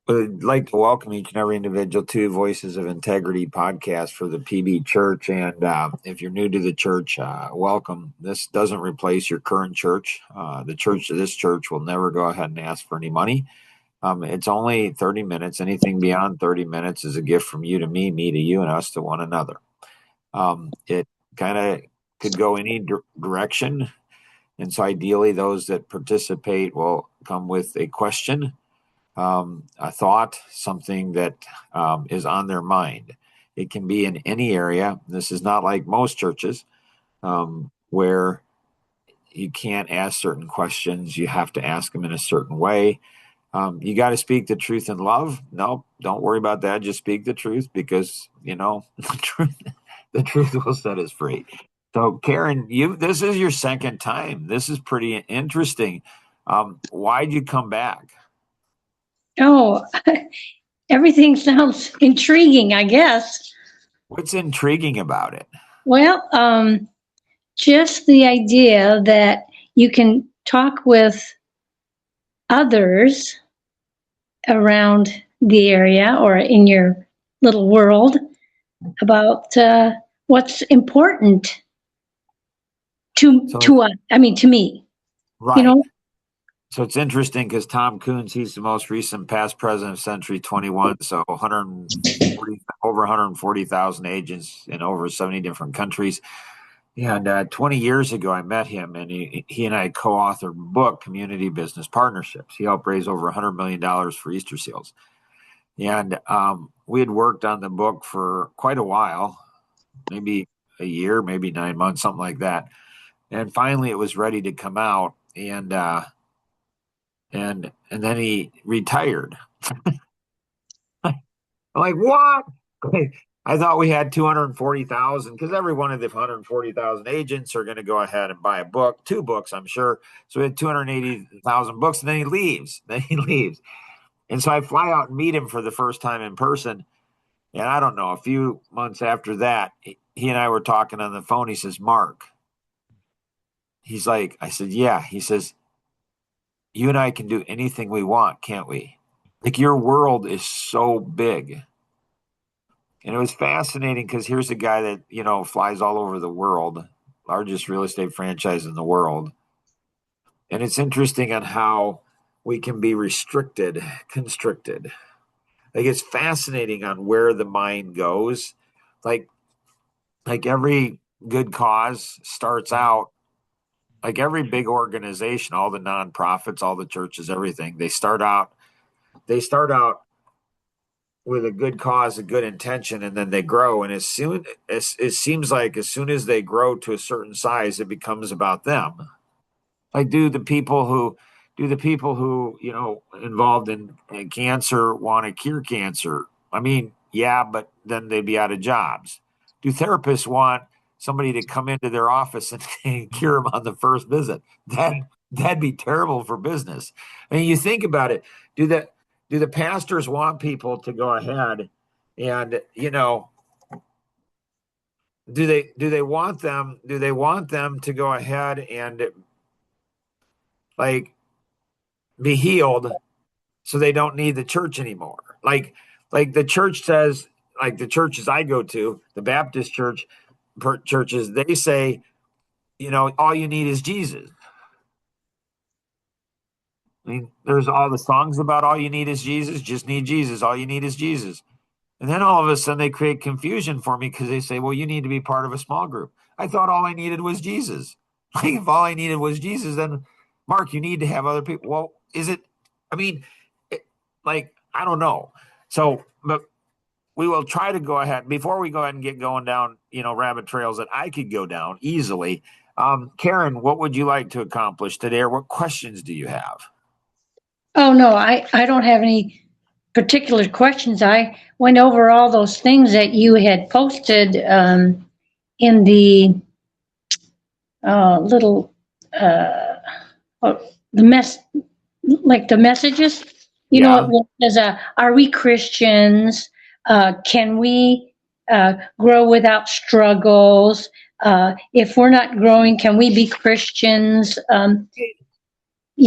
I'd like to welcome each and every individual to Voices of Integrity podcast for the PB Church. And if you're new to the church, welcome. This doesn't replace your current church. This church will never go ahead and ask for any money. It's only 30 minutes. Anything beyond 30 minutes is a gift from you to me to you, and us to one another. It kind of could go any direction. And so ideally, those that participate will come with a question, a thought, something that is on their mind. It can be in any area. This is not like most churches where you can't ask certain questions. You have to ask them in a certain way. You got to speak the truth in love. No, don't worry about that. Just speak the truth because, the truth will set us free. So, Karen, this is your second time. This is pretty interesting. Why'd you come back? Oh, everything sounds intriguing, I guess. What's intriguing about it? Well, just the idea that you can talk with others around the area or in your little world about what's important So, to us. I mean, to me, you right. know. So it's interesting because Tom Coons, he's the most recent past president of Century 21. So 140, over 140,000 agents in over 70 different countries. And 20 years ago, I met him, and he and I co-authored a book, Community Business Partnerships. He helped raise over $100 million for Easter seals. And we had worked on the book for quite a while, maybe a year, maybe 9 months, something like that. And finally, it was ready to come out. And then he retired. I'm like, what? I thought we had 240,000 because every one of the 140,000 agents are going to go ahead and buy a book, two books, I'm sure. So we had 280,000 books, and then he leaves. Then he leaves. And so I fly out and meet him for the first time in person. And I don't know, a few months after that, he and I were talking on the phone. He says, Mark, he's like, I said, yeah. He says, you and I can do anything we want, can't we? Like your world is so big. And it was fascinating because here's a guy that, flies all over the world, largest real estate franchise in the world. And it's interesting on how we can be restricted, constricted. Like it's fascinating on where the mind goes. Like like every good cause starts out like every big organization, all the nonprofits, all the churches, everything, they start out with a good cause, a good intention, and then they grow. And as soon as it seems like as soon as they grow to a certain size, it becomes about them. Like, do the people who involved in cancer want to cure cancer? I mean, yeah, but then they'd be out of jobs. Do therapists want somebody to come into their office and cure them on the first visit? That'd be terrible for business. I mean, you think about it. Do the do the pastors want people to go ahead and do they want them to go ahead and like be healed so they don't need the church anymore? Like the church says, like the churches I go to, the Baptist churches, they say, all you need is Jesus. I mean, there's all the songs about all you need is Jesus, just need Jesus, all you need is Jesus. And then all of a sudden they create confusion for me because they say, well, you need to be part of a small group. I thought all I needed was Jesus. Like if all I needed was Jesus, then Mark, you need to have other people. Well, is it? I mean, like, I don't know. So, but we will try to go ahead before we go ahead and get going down, rabbit trails that I could go down easily. Karen, what would you like to accomplish today, or what questions do you have? Oh no, I don't have any particular questions. I went over all those things that you had posted in the little uh, the mess like the messages. Yeah. It says, "Are we Christians? Can we grow without struggles? If we're not growing, can we be Christians?"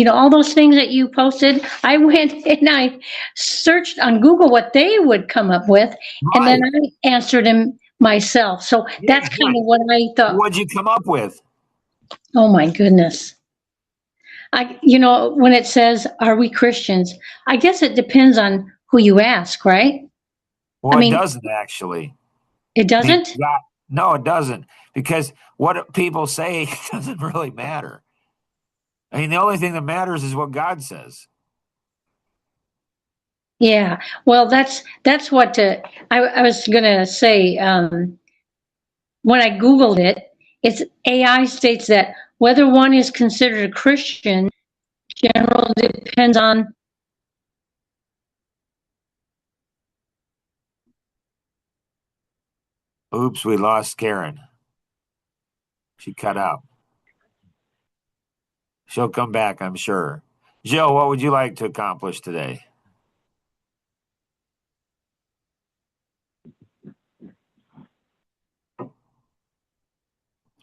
all those things that you posted, I went and I searched on Google what they would come up with, and then Right. I answered them myself. So Yeah, that's kind good. of what I thought. What'd you come up with? Oh my goodness. When it says, are we Christians? I guess it depends on who you ask, right? I Well, it mean, doesn't actually. it Be- doesn't? yeah, no, it doesn't. Because what people say doesn't really matter. I mean, the only thing that matters is what God says. Yeah. Well, that's what I was gonna say. When I Googled it, it's AI states that whether one is considered a Christian generally depends on. Oops, we lost Karen. She cut out. She'll come back, I'm sure. Jill, what would you like to accomplish today?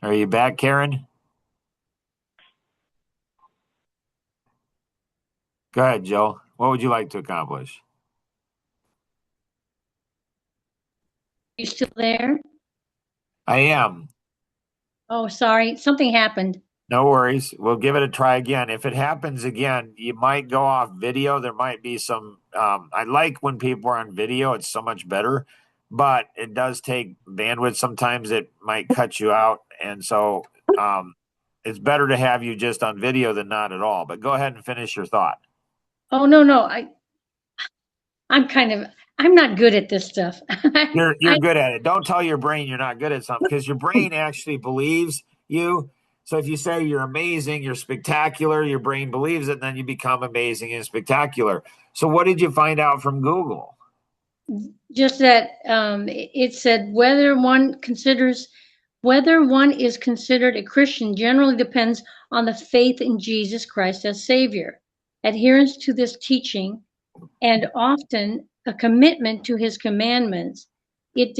Are you back, Karen? Go ahead, Jill. What would you like to accomplish? You still there? I am. Oh, sorry, something happened. No worries. We'll give it a try again. If it happens again, you might go off video. There might be some. I like when people are on video, it's so much better, but it does take bandwidth. Sometimes it might cut you out. And so it's better to have you just on video than not at all. But go ahead and finish your thought. Oh no, no, I'm not good at this stuff. You're good at it. Don't tell your brain you're not good at something because your brain actually believes you. So if you say you're amazing, you're spectacular, your brain believes it, and then you become amazing and spectacular. So what did you find out from Google? Just that it said whether one is considered a Christian generally depends on the faith in Jesus Christ as Savior, adherence to this teaching, and often a commitment to His commandments. It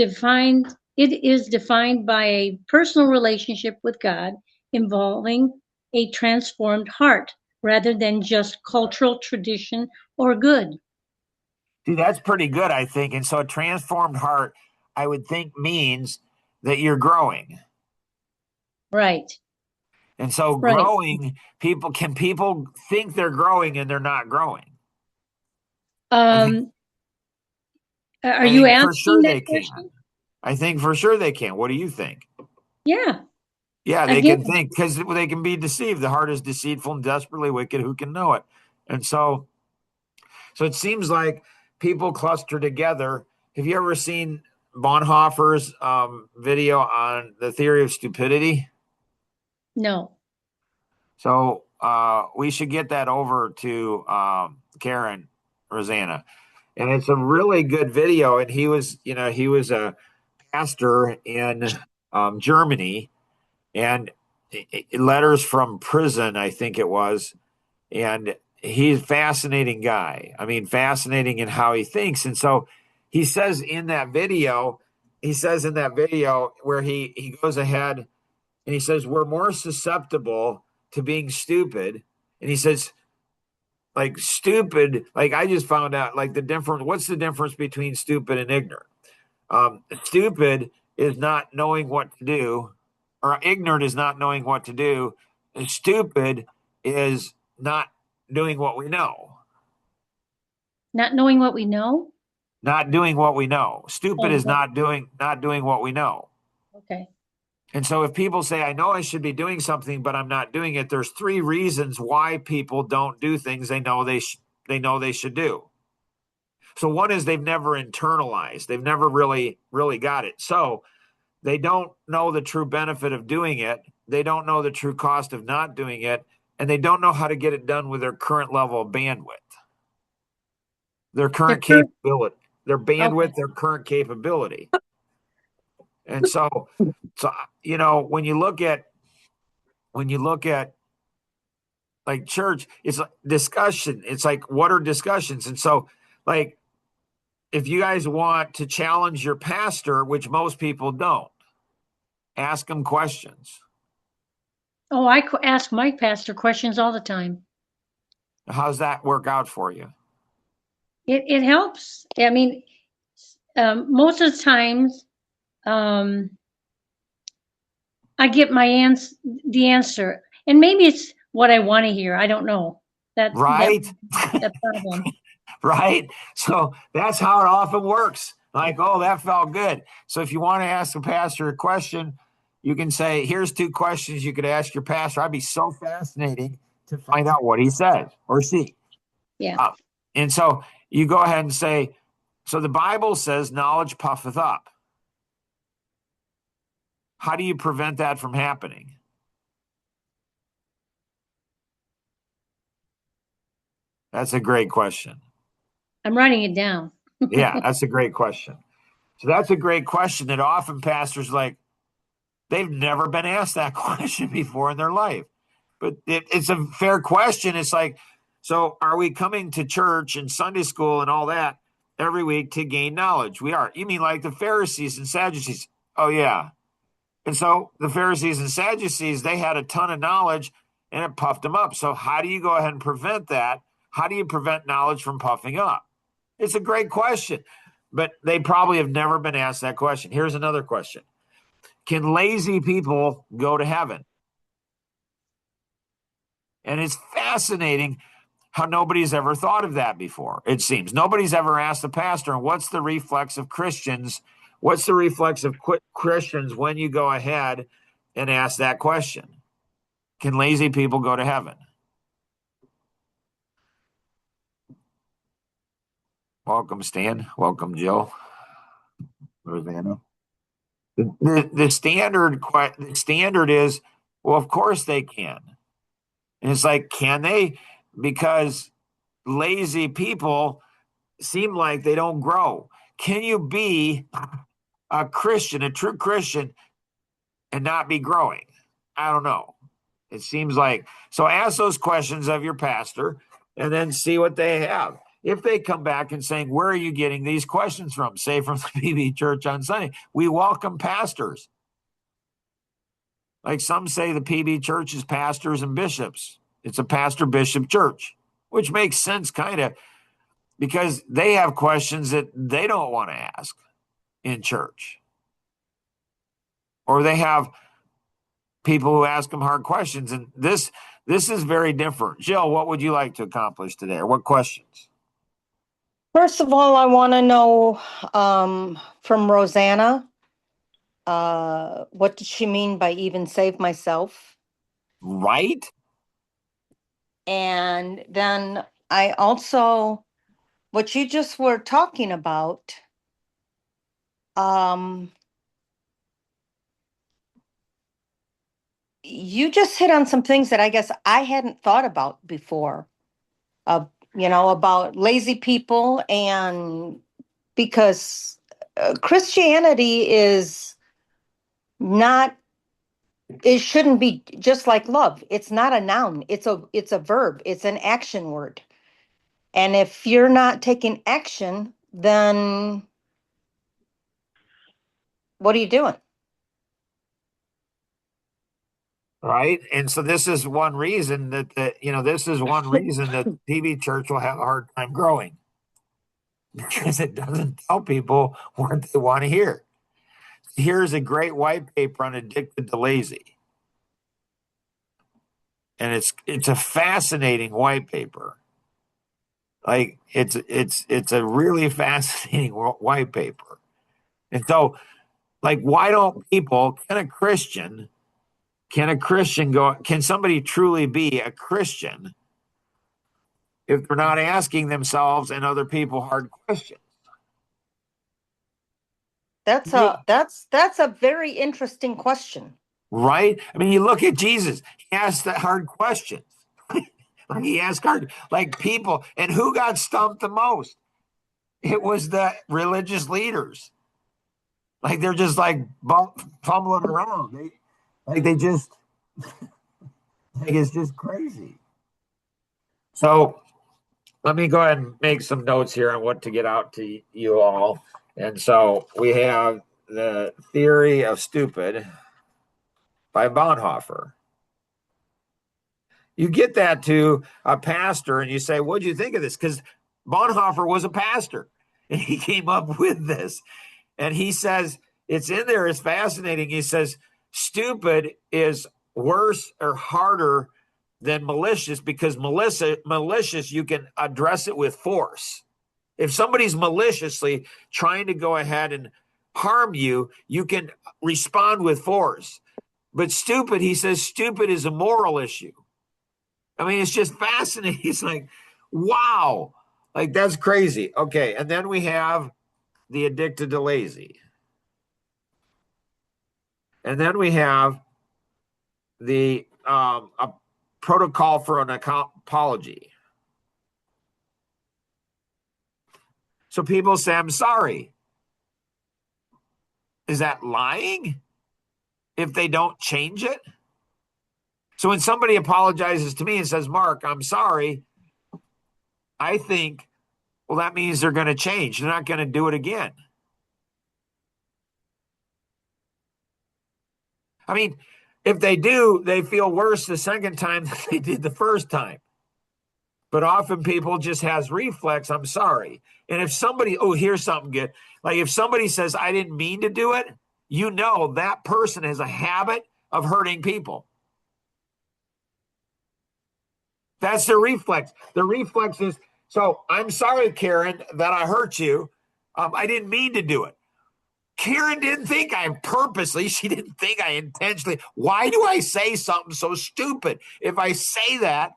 is defined by a personal relationship with God involving a transformed heart rather than just cultural tradition or good. See, that's pretty good, I think. And so a transformed heart, I would think, means that you're growing. Right, And so right. growing, people think they're growing and they're not growing. I think Um, are I you think for asking sure that they can. question? I think for sure they can. What do you think? Yeah. Yeah, they can Again, think because they can be deceived. The heart is deceitful and desperately wicked. Who can know it? And so it seems like people cluster together. Have you ever seen Bonhoeffer's video on the theory of stupidity? no. So we should get that over to Karen Rosanna, and it's a really good video. And he was a pastor in Germany, and letters from prison, I think it was. And he's a fascinating guy. I mean, fascinating in how he thinks. And so he says in that video, where he goes ahead and he says, we're more susceptible to being stupid. And he says, like, stupid, like, I just found out, like, what's the difference between stupid and ignorant? Stupid is not knowing what to do, or ignorant is not knowing what to do. And stupid is not doing what we know, Not knowing what we know? not doing what we know. Stupid Oh, is not doing what we know. okay. And so if people say, I know I should be doing something, but I'm not doing it, there's three reasons why people don't do things they know they should do. So one is they've never internalized. They've never really got it. So they don't know the true benefit of doing it. They don't know the true cost of not doing it. And they don't know how to get it done with their current level of bandwidth, their They're current cur- capability, their okay. bandwidth, their current capability. And so when you look at like church, it's like discussion. It's like, what are discussions? And so, like, if you guys want to challenge your pastor, which most people don't, ask them questions. Oh, ask my pastor questions all the time. How's that work out for you? It helps. I mean, most of the times, um, I get the answer, and maybe it's what I want to hear. I don't know. That Right? the problem. Right? So that's how it often works. Like, oh, that felt good. So if you want to ask the pastor a question, you can say, here's two questions you could ask your pastor. I'd be so fascinating to find out what he says or she. Yeah. Uh, and so you go ahead and say, so the Bible says knowledge puffeth up. How do you prevent that from happening? That's a great question. I'm writing it down. Yeah, that's a great question. So that's a great question that often pastors like, they've never been asked that question before in their life. But it's a fair question. It's like, so are we coming to church and Sunday school and all that every week to gain knowledge? We are. You mean like the Pharisees and Sadducees? Oh, yeah. And so the Pharisees and Sadducees, they had a ton of knowledge and it puffed them up. So how do you go ahead and prevent that? How do you prevent knowledge from puffing up? It's a great question, but they probably have never been asked that question. Here's another question. Can lazy people go to heaven? And it's fascinating how nobody's ever thought of that before. It seems nobody's ever asked the pastor, what's the reflex of Christians? What's the reflex of Christians when you go ahead and ask that question? Can lazy people go to heaven? Welcome, Stan. Welcome, Jill. Rosanna. The standard is, well, of course they can. And it's like, can they? Because lazy people seem like they don't grow. Can you be a Christian, a true Christian, and not be growing? I don't know. It seems like so. Ask those questions of your pastor and then see what they have. If they come back and saying, where are you getting these questions from? Say from the PB Church on Sunday. We welcome pastors. Like some say the PB Church is pastors and bishops. It's a pastor bishop church, which makes sense kind of because they have questions that they don't want to ask in church. Or they have people who ask them hard questions. And this is very different. Jill, what would you like to accomplish today? Or what questions? First of all, I want to know from Rosanna, what did she mean by even save myself? Right? And then I also, what you just were talking about, um, you just hit on some things that I guess I hadn't thought about before. About lazy people, and because Christianity is not, it shouldn't be just like love. It's not a noun. It's a verb. It's an action word. And if you're not taking action, then what are you doing? Right. And so this is one reason this is one reason that PB Church will have a hard time growing because it doesn't tell people what they want to hear. Here's a great white paper on addicted to lazy. And it's a fascinating white paper. Like it's a really fascinating white paper. And so like why don't people can a Christian go can somebody truly be a Christian if they're not asking themselves and other people hard questions? That's a very interesting question. Right? I mean, you look at Jesus, he asked the hard questions. Like he asked hard, like people, and who got stumped the most? It was the religious leaders. Like they're just like fumbling around. They just like it's just crazy. So let me go ahead and make some notes here on what to get out to you all. And so we have the theory of stupid by Bonhoeffer. You get that to a pastor and you say, "What do you think of this?" Because Bonhoeffer was a pastor and he came up with this. And he says, it's in there, it's fascinating. He says, stupid is worse or harder than malicious because malicious, you can address it with force. If somebody's maliciously trying to go ahead and harm you, you can respond with force. But stupid, he says, stupid is a moral issue. I mean, it's just fascinating. It's like, wow, like that's crazy. Okay. And then we have the addicted to lazy. And then we have the a protocol for an apology. So people say, I'm sorry. Is that lying if they don't change it? So when somebody apologizes to me and says, Mark, I'm sorry, I think, well, that means they're going to change. They're not going to do it again. I mean, if they do, they feel worse the second time than they did the first time. But often people just has reflex, I'm sorry. And if somebody, oh, here's something good. Like if somebody says, I didn't mean to do it, you know that person has a habit of hurting people. That's their reflex. The reflex is, so I'm sorry, Karen, that I hurt you. I didn't mean to do it. Karen didn't think I purposely, she didn't think I intentionally. Why do I say something so stupid? If I say that,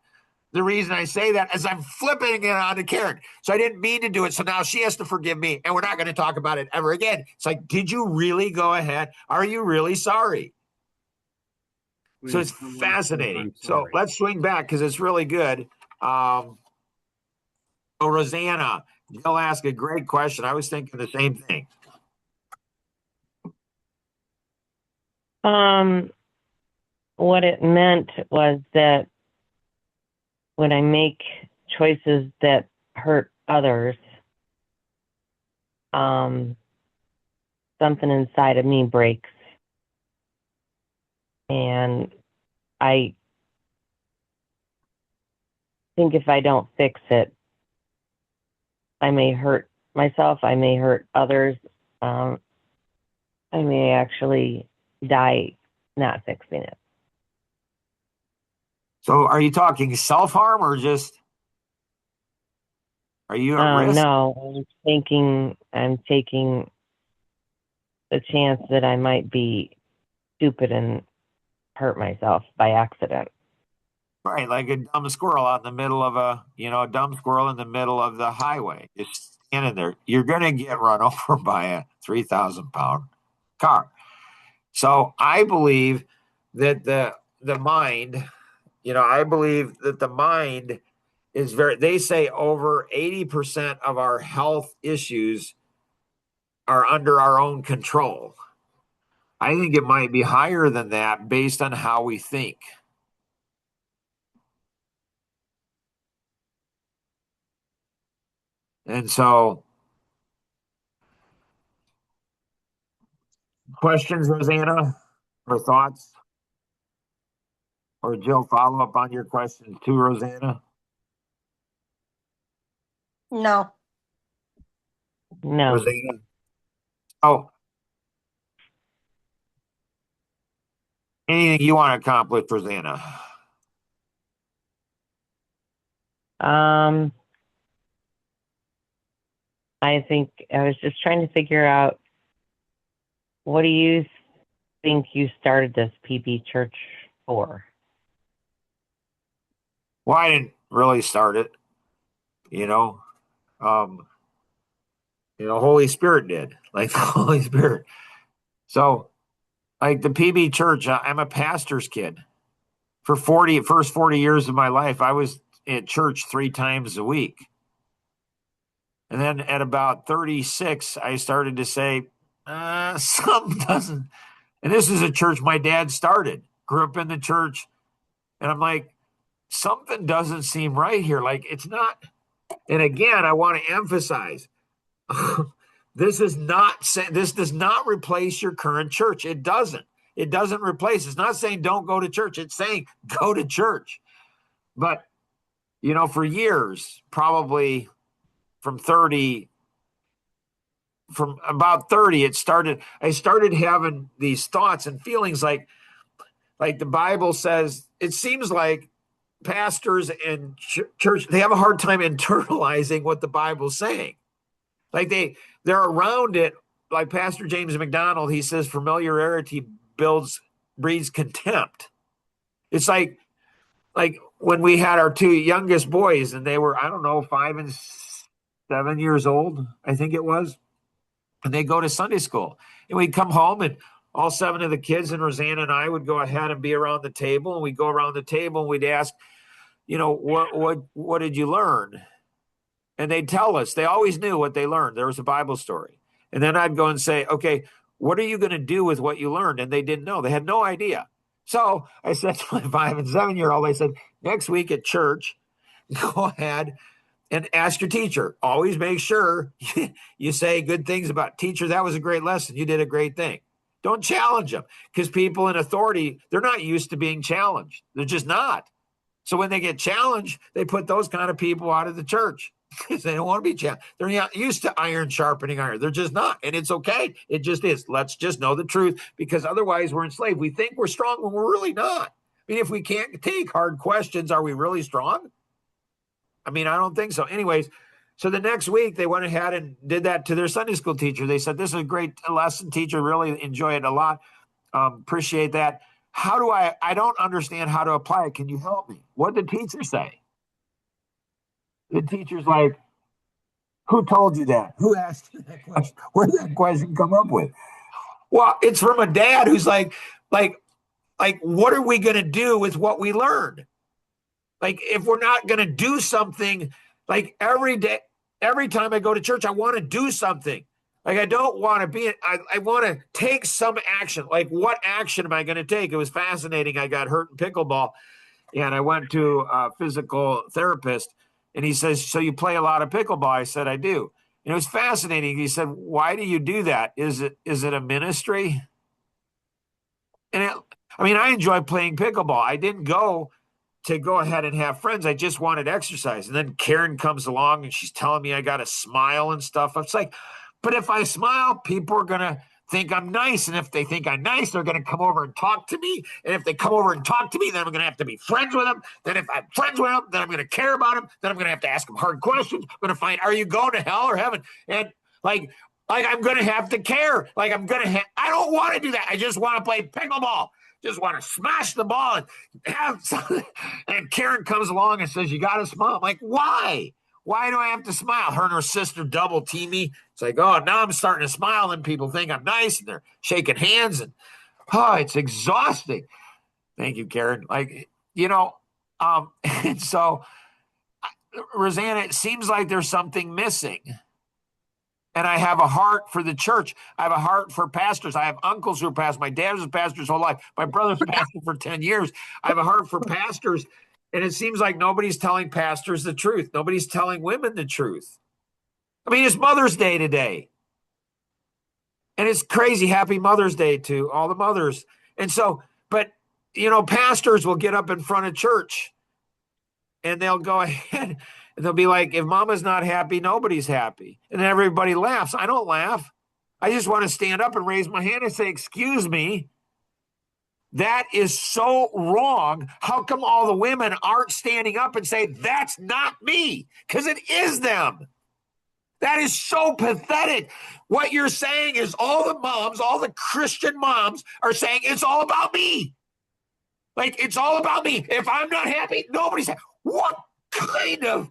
the reason I say that is I'm flipping it on to Karen. So I didn't mean to do it. So now she has to forgive me and we're not going to talk about it ever again. It's like, did you really go ahead? Are you really sorry? So it's fascinating. So let's swing back because it's really good. So Rosanna, you'll ask a great question. I was thinking the same thing. What it meant was that when I make choices that hurt others, something inside of me breaks. And I think if I don't fix it, I may hurt myself, I may hurt others, I may actually die not fixing it. So are you talking self-harm or just, are you at risk? No, I'm taking the chance that I might be stupid and hurt myself by accident. Right, like a dumb squirrel out in the middle of a dumb squirrel in the middle of the highway, just standing there. You're going to get run over by a 3,000-pound car. So I believe that the mind, I believe that the mind is they say over 80% of our health issues are under our own control. I think it might be higher than that based on how we think. And so, questions, Rosanna, or thoughts? Or Jill, follow up on your questions too, Rosanna? No. No. Rosanna? Oh, anything you want to accomplish, Rosanna? I think I was just trying to figure out, what do you think you started this PB church for? Well, I didn't really start it, Holy Spirit did, like the Holy Spirit. So, like the PB church, I'm a pastor's kid. For first 40 years of my life, I was at church 3 times a week. And then at about 36, I started to say, something doesn't. And this is a church my dad started, grew up in the church. And I'm like, something doesn't seem right here. Like it's not. And again, I want to emphasize this does not replace your current church. It doesn't. It doesn't replace. It's not saying don't go to church. It's saying go to church. But, for years, probably from about 30, I started having these thoughts and feelings like the Bible says, it seems like pastors and church, they have a hard time internalizing what the Bible's saying. Like they're around it. Like Pastor James McDonald, he says familiarity breeds contempt. It's like when we had our two youngest boys and they were, I don't know, 5 and 7 years old, I think it was. And they go to Sunday school. And we'd come home and all 7 of the kids and Rosanna and I would go ahead and be around the table. And we'd go around the table and we'd ask, what did you learn? And they'd tell us. They always knew what they learned. There was a Bible story. And then I'd go and say, okay, what are you going to do with what you learned? And they didn't know. They had no idea. So I said to my 5 and 7-year-old, I said, next week at church, go ahead and ask your teacher. Always make sure you say good things about teacher. That was a great lesson. You did a great thing. Don't challenge them, because people in authority, they're not used to being challenged. They're just not. So when they get challenged, they put those kind of people out of the church because they don't want to be challenged. They're not used to iron sharpening iron. They're just not. And it's okay. It just is. Let's just know the truth, because otherwise we're enslaved. We think we're strong when we're really not. I mean, if we can't take hard questions, are we really strong? I mean, I don't think so. Anyways, so the next week they went ahead and did that to their Sunday school teacher. They said, this is a great lesson, teacher. Really enjoy it a lot. Appreciate that. How do I don't understand how to apply it. Can you help me? What did the teacher say? The teacher's like, who told you that? Who asked you that question? Where did that question come up with? Well, it's from a dad who's like, what are we going to do with what we learned? Like, if we're not going to do something, like every day, every time I go to church, I want to do something. Like, I don't want to be, I want to take some action. Like, what action am I going to take? It was fascinating. I got hurt in pickleball and I went to a physical therapist and he says, so you play a lot of pickleball? I said, I do. And it was fascinating. He said, why do you do that? Is it a ministry? And I enjoy playing pickleball. I didn't go to go ahead and have friends. I just wanted exercise. And then Karen comes along and she's telling me I got to smile and stuff. It's like, but if I smile, people are going to think I'm nice. And if they think I'm nice, they're going to come over and talk to me. And if they come over and talk to me, then I'm going to have to be friends with them. Then if I'm friends with them, then I'm going to care about them. Then I'm going to have to ask them hard questions. I'm going to find, are you going to hell or heaven? And like I'm going to have to care. Like I don't want to do that. I just want to play pickleball. Just want to smash the ball and have something. And Karen comes along and says, you got to smile. I'm like, why? Why do I have to smile? Her and her sister double team me. It's like, oh, now I'm starting to smile and people think I'm nice and they're shaking hands and it's exhausting. Thank you, Karen. And so Rosanna, it seems like there's something missing. And I have a heart for the church. I have a heart for pastors. I have uncles who are pastors. My dad was a pastor his whole life. My brother's a pastor for 10 years. I have a heart for pastors. And it seems like nobody's telling pastors the truth. Nobody's telling women the truth. I mean, it's Mother's Day today. And it's crazy. Happy Mother's Day to all the mothers. And so, but, pastors will get up in front of church and they'll go ahead and they'll be like, if mama's not happy, nobody's happy. And then everybody laughs. I don't laugh. I just want to stand up and raise my hand and say, excuse me. That is so wrong. How come all the women aren't standing up and say, that's not me? Because it is them. That is so pathetic. What you're saying is all the moms, all the Christian moms are saying it's all about me. Like, it's all about me. If I'm not happy, nobody's happy. What kind of,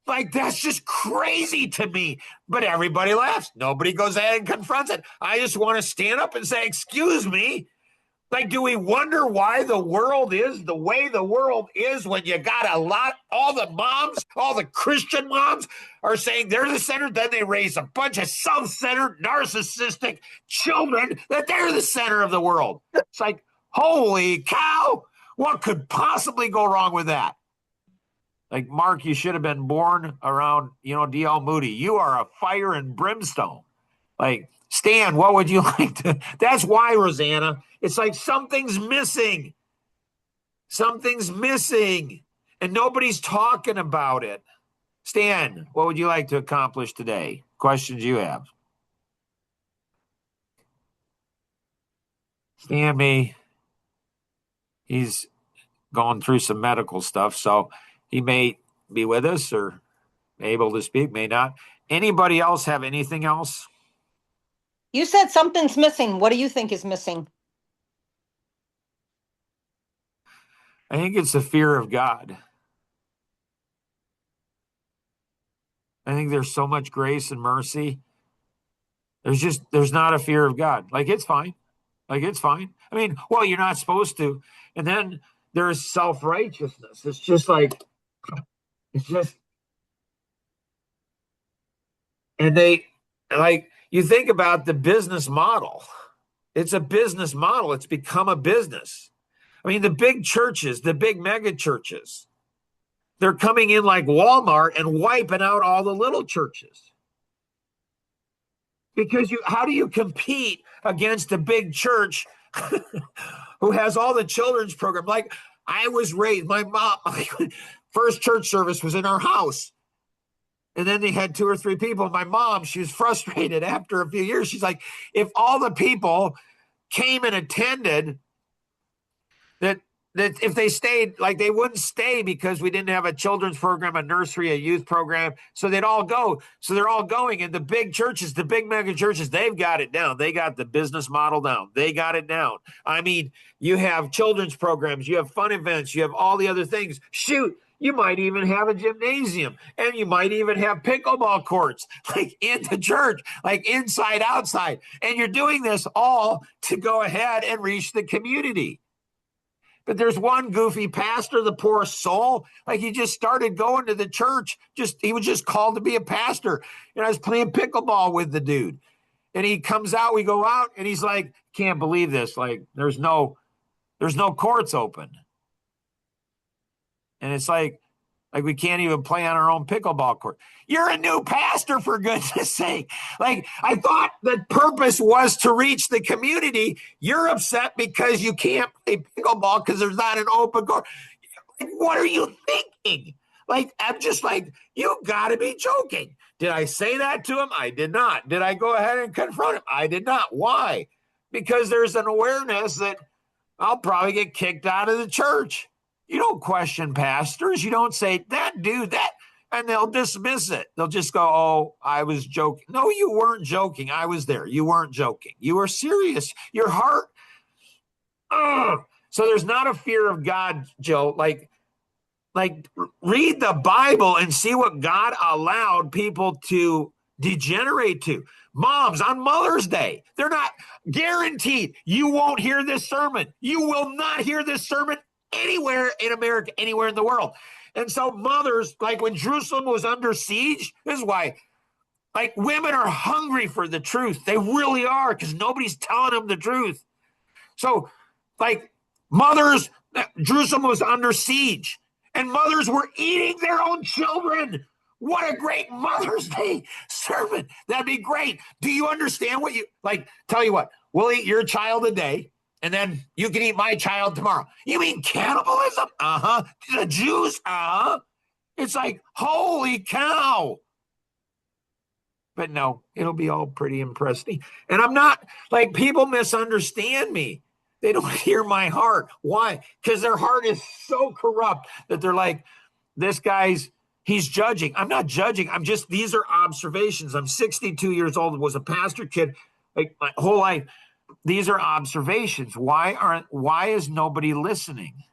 that's just crazy to me. But everybody laughs. Nobody goes ahead and confronts it. I just want to stand up and say, excuse me. Like, do we wonder why the world is the way the world is when you got all the moms, all the Christian moms are saying they're the center, then they raise a bunch of self-centered, narcissistic children that they're the center of the world. It's like, holy cow, what could possibly go wrong with that? Like, Mark, you should have been born around, D.L. Moody. You are a fire and brimstone. Like, Stan, what would you like to? That's why, Rosanna. It's like something's missing. Something's missing. and nobody's talking about it. Stan, what would you like to accomplish today? Questions you have? Stan he's going through some medical stuff, so he may be with us or able to speak, may not. Anybody else have anything else? You said something's missing. What do you think is missing? I think it's the fear of God. I think there's so much grace and mercy. There's not a fear of God. Like, it's fine. It's fine. I mean, well, you're not supposed to. And then there's self-righteousness. It's just, and you think about the business model. It's a business model. It's become a business. I mean, the big churches, the big mega churches, they're coming in like Walmart and wiping out all the little churches. Because how do you compete against a big church who has all the children's program? Like, I was raised, my mom, first church service was in our house. And then they had 2 or 3 people. My mom, she was frustrated after a few years. She's like, if all the people came and attended, that if they stayed, like, they wouldn't stay because we didn't have a children's program, a nursery, a youth program. So they'd all go. So they're all going. And the big churches, the big mega churches, they've got it down. They got the business model down. They got it down. I mean, you have children's programs, you have fun events, you have all the other things. Shoot, you might even have a gymnasium, and you might even have pickleball courts, like in the church, like inside, outside. And you're doing this all to go ahead and reach the community. But there's one goofy pastor, the poor soul, like, he just started going to the church. He was just called to be a pastor. And I was playing pickleball with the dude. And he comes out, we go out, and he's like, can't believe this. Like, there's no courts open. And it's like we can't even play on our own pickleball court. You're a new pastor, for goodness sake. Like, I thought the purpose was to reach the community. You're upset because you can't play pickleball because there's not an open court. Like, what are you thinking? Like, I'm just like, you got to be joking. Did I say that to him? I did not. Did I go ahead and confront him? I did not. Why? Because there's an awareness that I'll probably get kicked out of the church. You don't question pastors. You don't say, that dude, that, and they'll dismiss it. They'll just go, oh, I was joking. No, you weren't joking. I was there. You weren't joking. You were serious. Your heart. So there's not a fear of God, Joe. Like, read the Bible and see what God allowed people to degenerate to. Moms, on Mother's Day, they're not guaranteed. You won't hear this sermon. You will not hear this sermon anywhere in America, anywhere in the world. And so mothers, like when Jerusalem was under siege, this is why, like, women are hungry for the truth. They really are, because nobody's telling them the truth. So, like, mothers, Jerusalem was under siege, and mothers were eating their own children. What a great Mother's Day sermon. That'd be great. Do you understand what you, like, tell you what, we'll eat your child today, and then you can eat my child tomorrow. You mean cannibalism? Uh-huh. The Jews? Uh-huh. It's like, holy cow. But no, it'll be all pretty impressive. And I'm not, like, people misunderstand me. They don't hear my heart. Why? Because their heart is so corrupt that they're like, this guy's, he's judging. I'm not judging. I'm just, these are observations. I'm 62 years old, was a pastor kid, like, my whole life. These are observations. Why is nobody listening?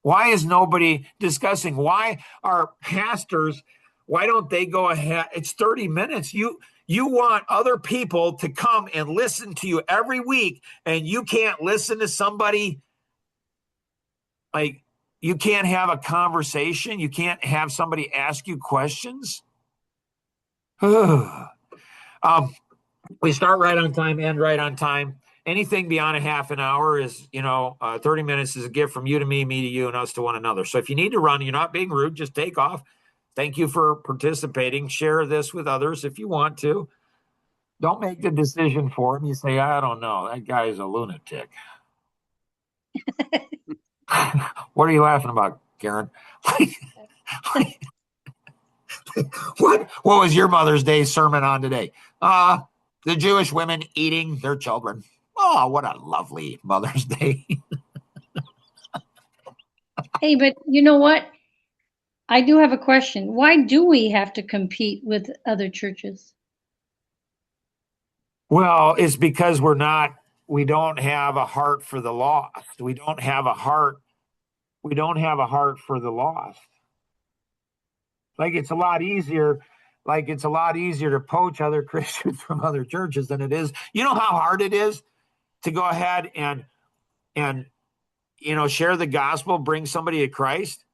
Why is nobody discussing? Why are pastors, why don't they go ahead? It's 30 minutes. You want other people to come and listen to you every week, and you can't listen to somebody. Like, you can't have a conversation. You can't have somebody ask you questions. We start right on time, end right on time. Anything beyond a half an hour is, 30 minutes is a gift from you to me to you, and us to one another. So if you need to run, you're not being rude, just take off. Thank you for participating. Share this with others if you want to. Don't make the decision for him. You say, I don't know. That guy's a lunatic. What are you laughing about, Karen. What was your Mother's Day sermon on today? The Jewish women eating their children. Oh, what a lovely Mother's Day. Hey, but you know what? I do have a question. Why do we have to compete with other churches? Well, it's because we don't have a heart for the lost. We don't have a heart for the lost. Like it's a lot easier, to poach other Christians from other churches than it is. You know how hard it is to go ahead and share the gospel, bring somebody to Christ?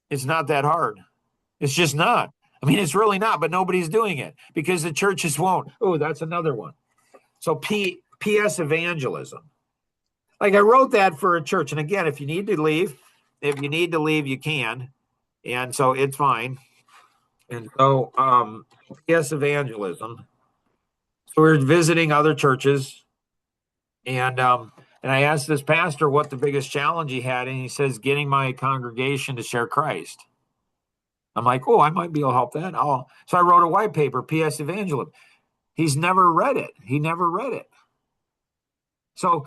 It's not that hard. It's just not. I mean, it's really not, but nobody's doing it because the churches won't. Oh, that's another one. So PS evangelism. Like I wrote that for a church. And again, if you need to leave, you can. And so it's fine. And so PS evangelism. So we're visiting other churches. And I asked this pastor what the biggest challenge he had, and he says, getting my congregation to share Christ. I'm like, oh, I might be able to help that. So I wrote a white paper, PS evangelism. He's never read it. He never read it. So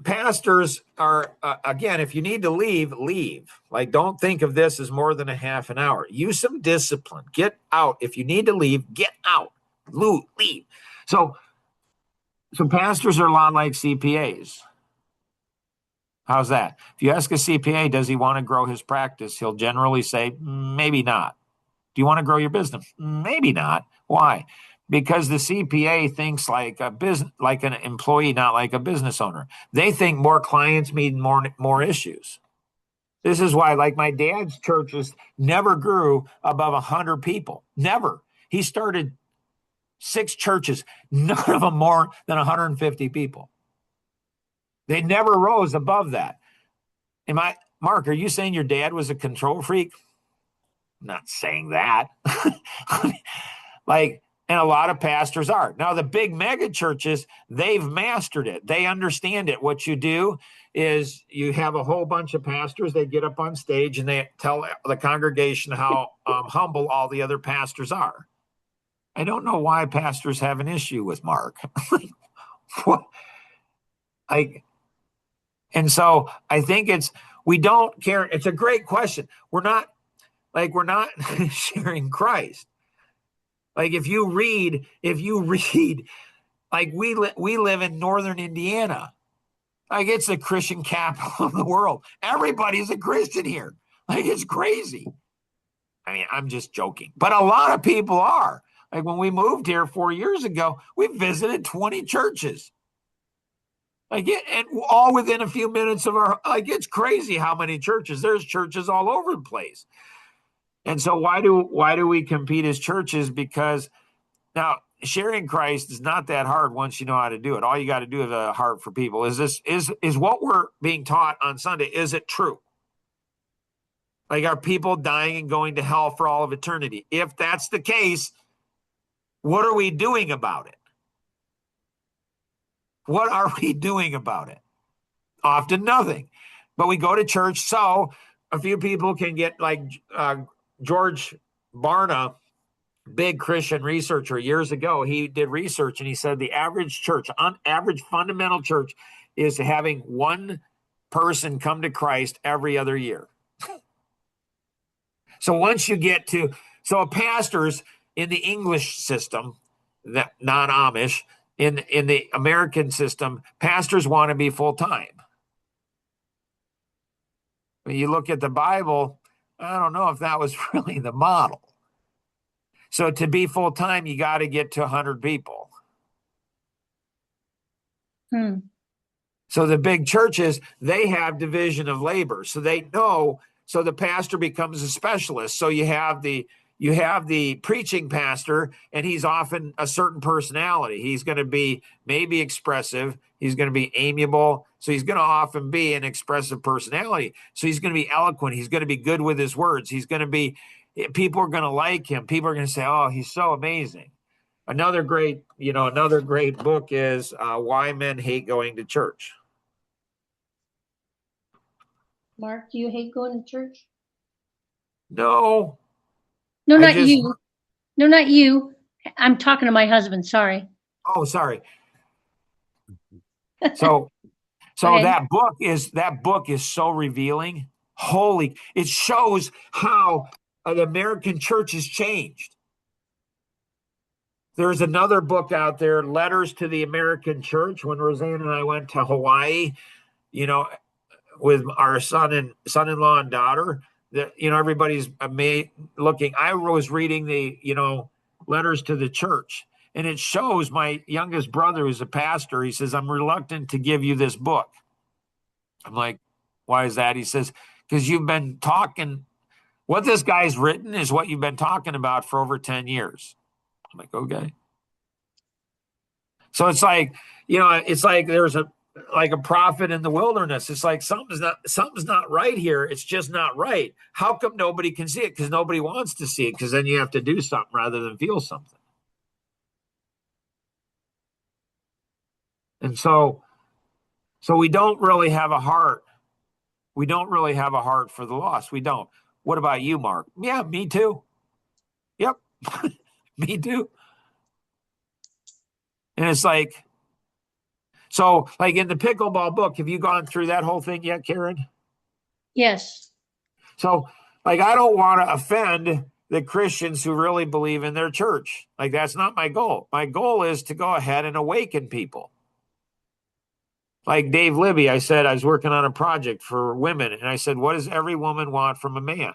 pastors are, again, if you need to leave, leave. Like, don't think of this as more than a half an hour. Use some discipline. Get out. If you need to leave, get out. Leave. So pastors are a lot like CPAs. How's that? If you ask a CPA, does he want to grow his practice? He'll generally say, maybe not. Do you want to grow your business? Maybe not. Why? Because the CPA thinks like a business, like an employee, not like a business owner. They think more clients mean more issues. This is why, like my dad's churches never grew above 100 people. Never. He started 6 churches, none of them more than 150 people. They never rose above that. Mark, are you saying your dad was a control freak? I'm not saying that. And a lot of pastors are. Now, the big mega churches, they've mastered it. They understand it. What you do is you have a whole bunch of pastors. They get up on stage and they tell the congregation how humble all the other pastors are. I don't know why pastors have an issue with Mark. What? And so I think we don't care. It's a great question. We're not sharing Christ. Like if you read, like we live in northern Indiana. Like it's the Christian capital of the world. Everybody's a Christian here. Like it's crazy. I mean, I'm just joking, but a lot of people are. Like when we moved here 4 years ago, we visited 20 churches. And all within a few minutes of it's crazy how many churches. There's churches all over the place. And so why do we compete as churches? Because now sharing Christ is not that hard once you know how to do it. All you got to do is a heart for people. Is what we're being taught on Sunday, is it true? Like, are people dying and going to hell for all of eternity? If that's the case, what are we doing about it? What are we doing about it? Often nothing. But we go to church so a few people can get like George Barna, big Christian researcher years ago. He did research and he said the average church, average fundamental church, is having one person come to Christ every other year. So once you get to, pastors in the English system, that non-Amish, in the American system, pastors want to be full-time. When you look at the Bible, I don't know if that was really the model. So to be full-time, you got to get to 100 people. So the big churches, they have division of labor. So they know, so the pastor becomes a specialist. So you have the preaching pastor, and he's often a certain personality. He's going to be maybe expressive. He's going to be amiable. So he's going to often be an expressive personality. So he's going to be eloquent. He's going to be good with his words. People are going to like him. People are going to say, oh, he's so amazing. Another great book is Why Men Hate Going to Church. Mark, do you hate going to church? No, No, I not just, you. No, not you. I'm talking to my husband. Sorry. oh, sorry. So, Go so ahead. that book is so revealing. Holy, it shows how the American church has changed. There's another book out there, Letters to the American Church. When Roseanne and I went to Hawaii, you know, with our son-in-law and daughter, that everybody's looking. I was reading the letters to the church, and it shows my youngest brother, who's a pastor. He says, I'm reluctant to give you this book. I'm like, why is that? He says, because you've been talking. What this guy's written is what you've been talking about for over 10 years. I'm like, okay. So it's like there's a prophet in the wilderness. It's like something's not right here. It's just not right. How come nobody can see it? Because nobody wants to see it, because then you have to do something rather than feel something. And so we don't really have a heart. We don't really have a heart for the lost. We don't. What about you, Mark? Yeah, me too. Yep. Me too. And it's like, so like in the pickleball book, have you gone through that whole thing yet, Karen? Yes. So, like, I don't want to offend the Christians who really believe in their church. Like, that's not my goal. My goal is to go ahead and awaken people. Like Dave Libby, I said I was working on a project for women, and I said, what does every woman want from a man?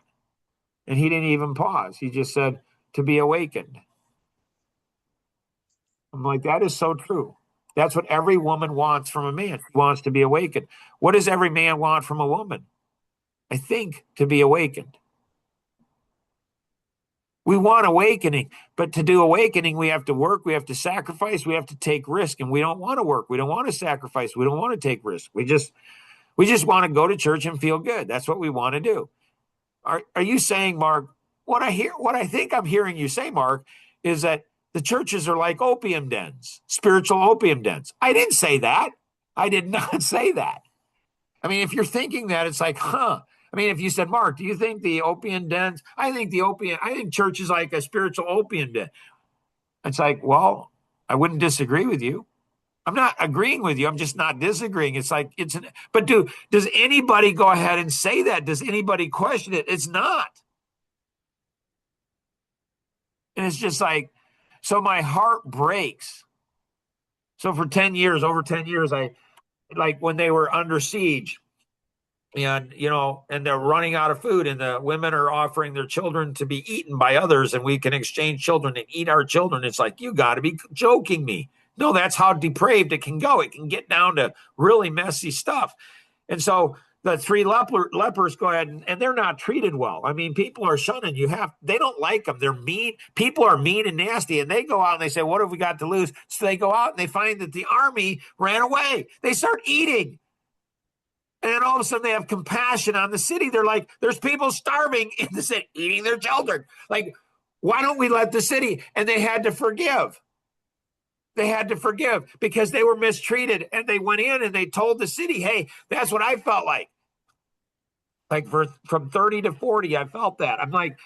And he didn't even pause. He just said, to be awakened. I'm like, that is so true. That's what every woman wants from a man. He wants to be awakened. What does every man want from a woman? I think to be awakened. We want awakening, but to do awakening, we have to work, we have to sacrifice, we have to take risk, and we don't want to work. We don't want to sacrifice. We don't want to take risk. We just want to go to church and feel good. That's what we want to do. Are you saying, Mark, what I think I'm hearing you say, Mark, is that the churches are like opium dens, spiritual opium dens? I didn't say that. I did not say that. I mean, if you're thinking that, it's like, huh. I mean, if you said, Mark, do you think the opium dens? I think church is like a spiritual opium den. It's like, well, I wouldn't disagree with you. I'm not agreeing with you. I'm just not disagreeing. It's like but does anybody go ahead and say that? Does anybody question it? It's not. And it's just like, so my heart breaks. So for 10 years, over 10 years, I like when they were under siege, and they're running out of food, and the women are offering their children to be eaten by others, and we can exchange children and eat our children. It's like, you got to be joking me. No, that's how depraved it can go. It can get down to really messy stuff. And so the three lepers go ahead, and they're not treated well. I mean, people are shunning. They don't like them. They're mean. People are mean and nasty, and they go out and they say, what have we got to lose? So they go out and they find that the army ran away. They start eating. And then all of a sudden they have compassion on the city. They're like, there's people starving in the city, eating their children. Like, why don't we let the city? And they had to forgive. They had to forgive because they were mistreated. And they went in and they told the city, hey, that's what I felt like. Like from 30 to 40, I felt that. I'm like,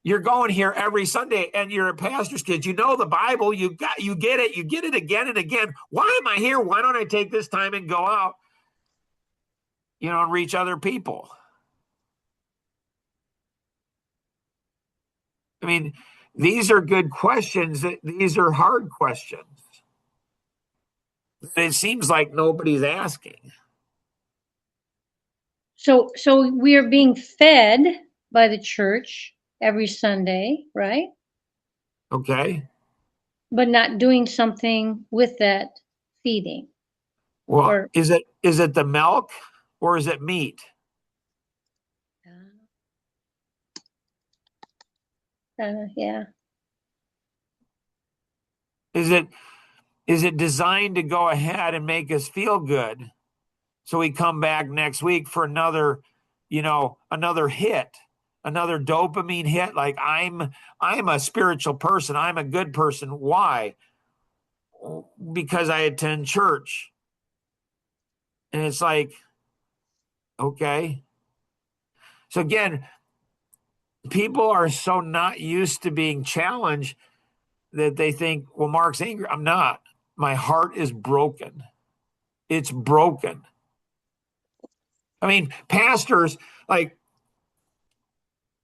you're going here every Sunday and you're a pastor's kid. You know the Bible. You get it. You get it again and again. Why am I here? Why don't I take this time and go out, and reach other people? I mean, these are good questions. These are hard questions. It seems like nobody's asking. So we are being fed by the church every Sunday, right? Okay. But not doing something with that feeding. Well, Or is it the milk or is it meat? yeah. Is it designed to go ahead and make us feel good so we come back next week for another hit, another dopamine hit? Like, I'm a spiritual person. I'm a good person. Why? Because I attend church. And it's like, okay. So again, people are so not used to being challenged that they think, well, Mark's angry. I'm not. My heart is broken. It's broken. I mean, pastors, like,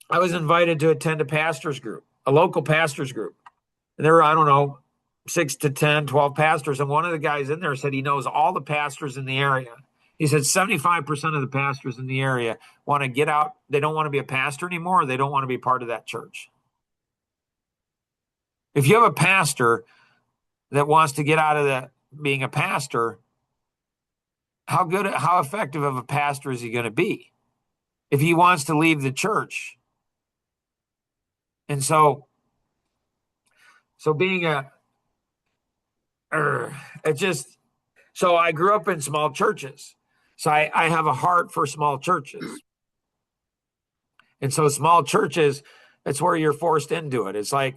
I was invited to attend a pastor's group, a local pastor's group. And there were, I don't know, 6 to 10, 12 pastors. And one of the guys in there said he knows all the pastors in the area. He said 75% of the pastors in the area want to get out. They don't want to be a pastor anymore. They don't want to be part of that church. If you have a pastor that wants to get out of that being a pastor, how effective of a pastor is he going to be if he wants to leave the church? And so being it just, so I grew up in small churches. So I have a heart for small churches. And so small churches, it's where you're forced into it. It's like,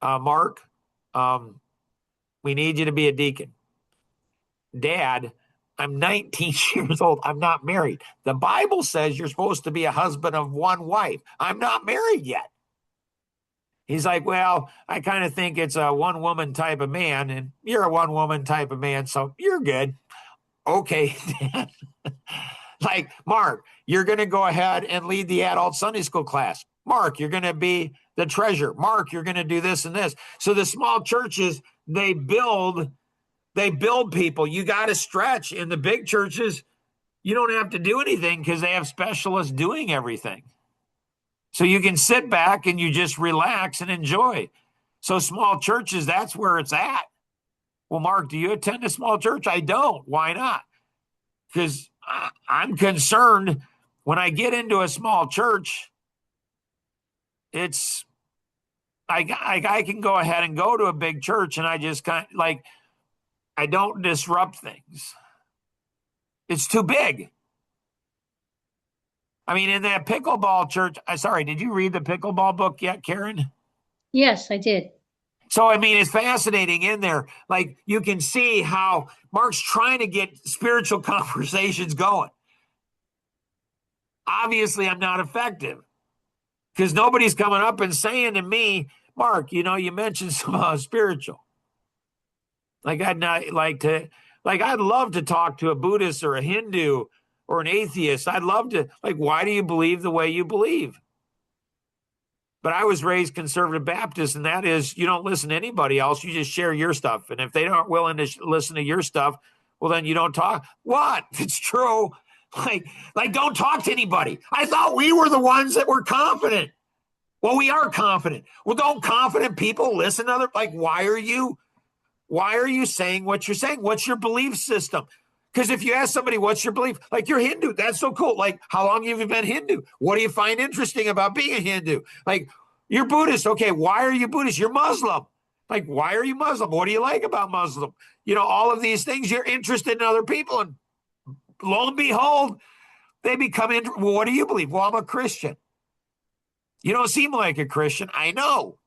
Mark, we need you to be a deacon. Dad, I'm 19 years old. I'm not married. The Bible says you're supposed to be a husband of one wife. I'm not married yet. He's like, well, I kind of think it's a one woman type of man, and you're a one woman type of man, so you're good. Okay, Dad. Like, Mark, you're going to go ahead and lead the adult Sunday school class. Mark, you're going to be the treasurer. Mark, you're going to do this and this. So the small churches, they build people. You got to stretch. In the big churches, you don't have to do anything because they have specialists doing everything. So you can sit back and you just relax and enjoy. So small churches, that's where it's at. Well, Mark, do you attend a small church? I don't. Why not? Because I'm concerned when I get into a small church, it's I can go ahead and go to a big church and I just kind of like, I don't disrupt things. It's too big. I mean, in that pickleball church, sorry, did you read the pickleball book yet, Karen? Yes, I did. So, I mean, it's fascinating in there. Like, you can see how Mark's trying to get spiritual conversations going. Obviously, I'm not effective because nobody's coming up and saying to me, Mark, you mentioned some spiritual. Like, I'd love to talk to a Buddhist or a Hindu or an atheist. I'd love to, like, why do you believe the way you believe? But I was raised conservative Baptist, and that is you don't listen to anybody else. You just share your stuff. And if they aren't willing to listen to your stuff, well, then you don't talk. What? It's true. Like, don't talk to anybody. I thought we were the ones that were confident. Well, we are confident. Well, don't confident people listen to other, like, why are you saying what you're saying? What's your belief system? Because if you ask somebody, what's your belief? Like, you're Hindu. That's so cool. Like, how long have you been Hindu? What do you find interesting about being a Hindu? Like, you're Buddhist. Okay, why are you Buddhist? You're Muslim. Like, why are you Muslim? What do you like about Muslim? All of these things, you're interested in other people. And lo and behold, they become interested. Well, what do you believe? Well, I'm a Christian. You don't seem like a Christian. I know.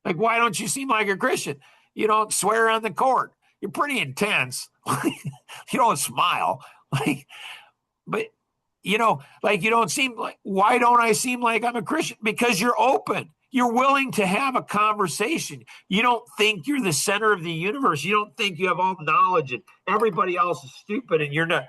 Like, why don't you seem like a Christian? You don't swear on the court. You're pretty intense. You don't smile. But you don't seem like, why don't I seem like I'm a Christian? Because you're open. You're willing to have a conversation. You don't think you're the center of the universe. You don't think you have all knowledge and everybody else is stupid and you're not.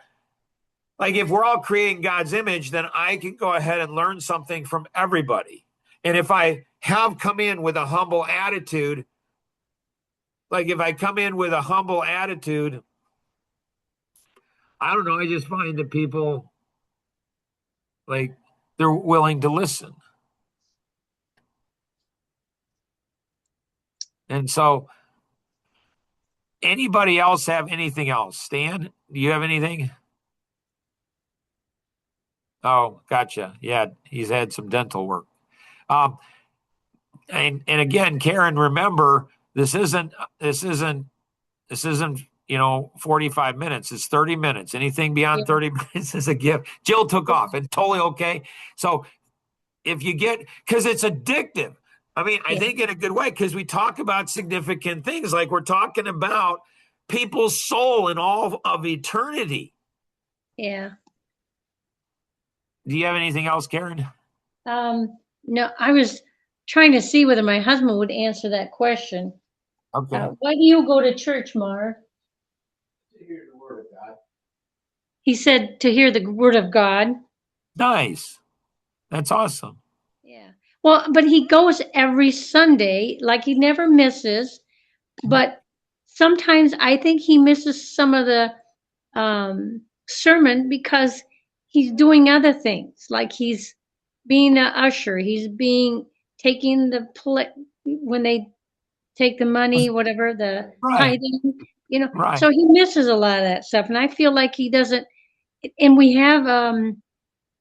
Like, if we're all creating God's image, then I can go ahead and learn something from everybody. And if I have come in with a humble attitude, I don't know, I just find that people, like, they're willing to listen. And so, anybody else have anything else? Stan, do you have anything? Oh, gotcha. Yeah, he's had some dental work. And again, Karen, remember, this isn't 45 minutes. It's 30 minutes. Anything beyond 30 minutes is a gift. Jill took off and totally okay. So if you because it's addictive. I mean, I think in a good way, because we talk about significant things, like we're talking about people's soul in all of eternity. Yeah. Do you have anything else, Karen? No, I was trying to see whether my husband would answer that question. Okay. Why do you go to church, Marv? To hear the word of God. He said to hear the word of God. Nice. That's awesome. Yeah. Well, but he goes every Sunday, like he never misses. But sometimes I think he misses some of the sermon because he's doing other things, like he's being an usher, he's being taking the when they take the money, whatever the Right. tithing, Right. So he misses a lot of that stuff, and I feel like he doesn't. And we have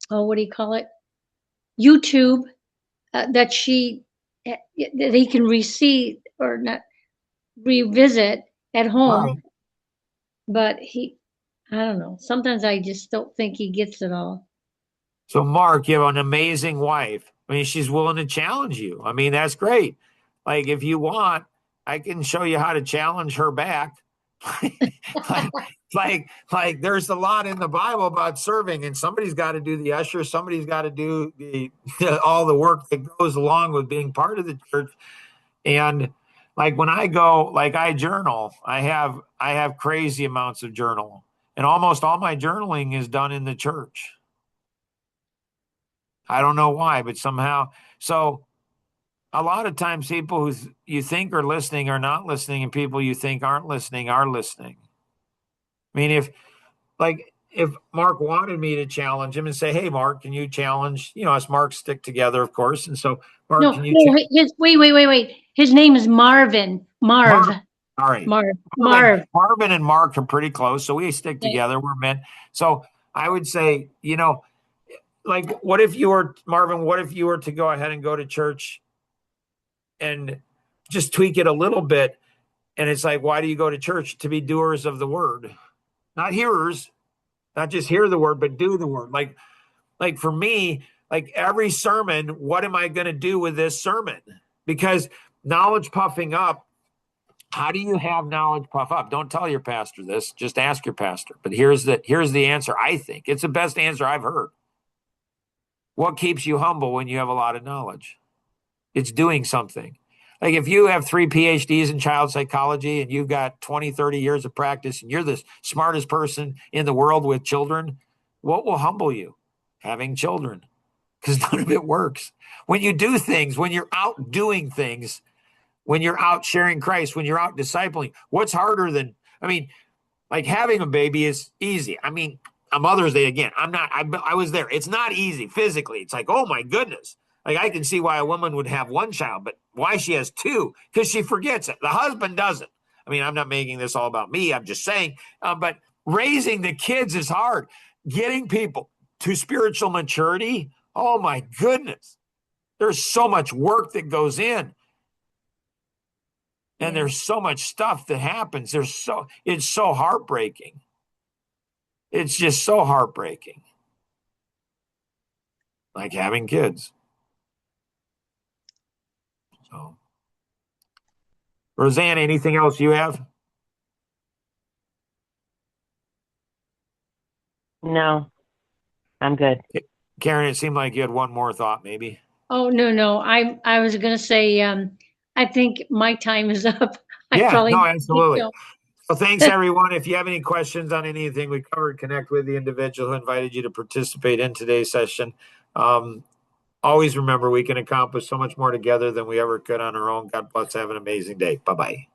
oh, what do you call it? YouTube that that he can receive or not revisit at Right. home, but I don't know. Sometimes I just don't think he gets it all. So, Mark, you have an amazing wife. I mean, she's willing to challenge you. I mean, that's great. Like, if you want, I can show you how to challenge her back. like, there's a lot in the Bible about serving, and somebody's got to do the usher. Somebody's got to do the all the work that goes along with being part of the church. And like when I go, like I journal, I have crazy amounts of journal, and almost all my journaling is done in the church. I don't know why, but somehow. So a lot of times people who you think are listening are not listening, and people you think aren't listening are listening. I mean, if Mark wanted me to challenge him and say, "Hey, Mark, can you challenge?" Us Marks stick together, of course, and so Mark, No, can you no, challenge wait. His name is Marvin. Mark? All right, Marv. Marvin and Mark are pretty close, so we stick Okay. together. We're men. So I would say, like, what if you were Marvin? What if you were to go ahead and go to church and just tweak it a little bit? And it's like, why do you go to church? To be doers of the word, not hearers, not just hear the word, but do the word. Like for me, like every sermon, what am I going to do with this sermon? Because knowledge puffing up, how do you have knowledge puff up? Don't tell your pastor this, just ask your pastor. But here's the answer. I think it's the best answer I've heard. What keeps you humble when you have a lot of knowledge? It's doing something. Like if you have 3 PhDs in child psychology and you've got 20, 30 years of practice and you're the smartest person in the world with children, what will humble you? Having children, because none of it works. When you do things, when you're out doing things, when you're out sharing Christ, when you're out discipling, what's harder than, I mean, like having a baby is easy. I mean, on Mother's Day again, I was there. It's not easy physically. It's like, oh my goodness. Like I can see why a woman would have one child, but why she has two? Because she forgets it. The husband doesn't. I mean, I'm not making this all about me. I'm just saying. But raising the kids is hard. Getting people to spiritual maturity. Oh my goodness. There's so much work that goes in. And Yeah. there's so much stuff that happens. It's so heartbreaking. It's just so heartbreaking. Like having kids. So, Roseanne, anything else you have? No, I'm good. Karen, it seemed like you had one more thought, maybe. Oh, no. I was gonna say, I think my time is up. I Yeah, probably no, need to absolutely. go. Well, thanks everyone. If you have any questions on anything we covered, connect with the individual who invited you to participate in today's session. Um, Always remember we can accomplish so much more together than we ever could on our own. God bless. Have an amazing day. Bye bye.